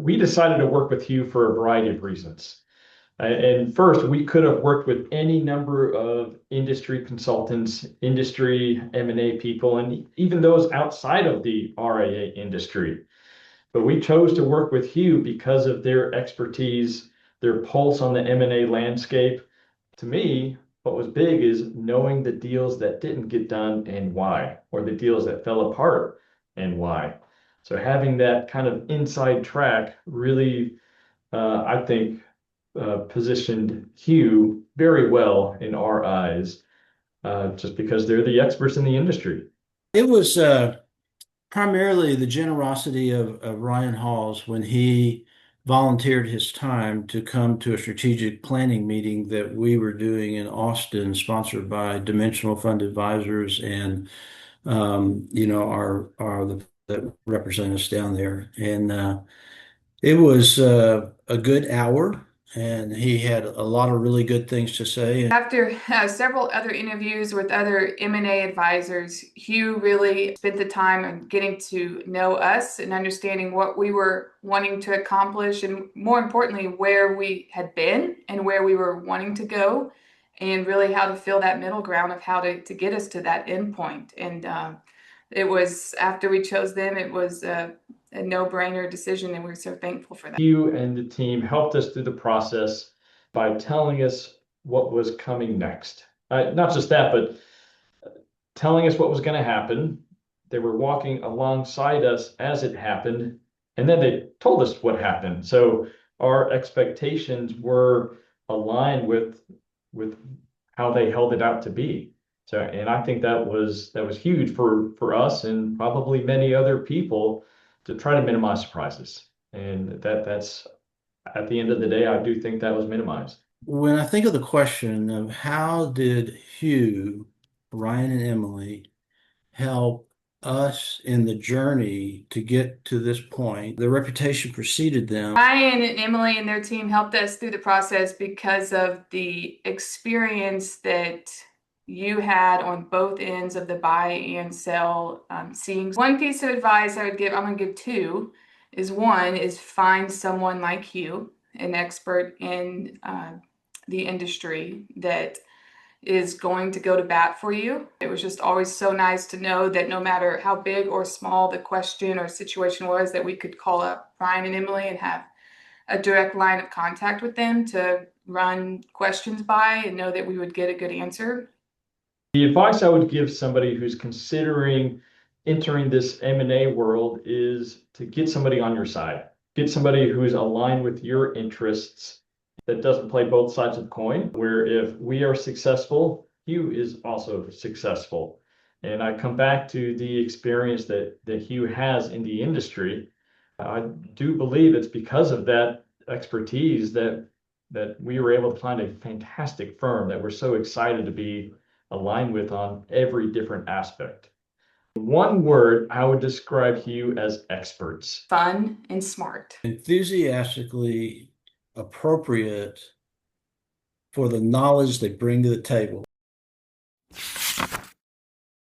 we decided to work with Hugh for a variety of reasons. And first, we could have worked with any number of industry consultants, industry M&A people, and even those outside of the RIA industry. But we chose to work with Hugh because of their expertise, their pulse on the M&A landscape. To me, what was big is knowing the deals that didn't get done and why, or the deals that fell apart and why. So having that kind of inside track really, I think, positioned Hugh very well in our eyes, just because they're the experts in the industry. It was primarily the generosity of Ryan Halls when he volunteered his time to come to a strategic planning meeting that we were doing in Austin, sponsored by Dimensional Fund Advisors and our the that represent us down there. And it was a good hour, and he had a lot of really good things to say. After several other interviews with other M&A advisors, Hugh really spent the time on getting to know us and understanding what we were wanting to accomplish, and more importantly, where we had been and where we were wanting to go, and really how to fill that middle ground of how to get us to that end point. And it was, after we chose them, it was a no-brainer decision, and we're so thankful for that. Hugh and the team helped us through the process by telling us what was coming next. Not just that, but telling us what was going to happen. They were walking alongside us as it happened, and then they told us what happened. So our expectations were aligned with how they held it out to be. So, and I think that was huge for us and probably many other people to try to minimize surprises. And that's at the end of the day, I do think that was minimized. When I think of the question of how did Hugh, Ryan, and Emily help us in the journey to get to this point, the reputation preceded them. Ryan and Emily and their team helped us through the process because of the experience that you had on both ends of the buy and sell. Seeing one piece of advice I would give, I'm going to give two, is one is find someone like you, an expert in the industry that is going to go to bat for you. It was just always so nice to know that no matter how big or small the question or situation was, that we could call up Ryan and Emily and have a direct line of contact with them to run questions by and know that we would get a good answer. The advice I would give somebody who's considering entering this M&A world is to get somebody on your side. Get somebody who's aligned with your interests, that doesn't play both sides of the coin, where if we are successful, Hugh is also successful. And I come back to the experience that Hugh has in the industry. I do believe it's because of that expertise that we were able to find a fantastic firm that we're so excited to be aligned with on every different aspect. One word, I would describe Hugh as experts. Fun and smart. Enthusiastically appropriate for the knowledge they bring to the table.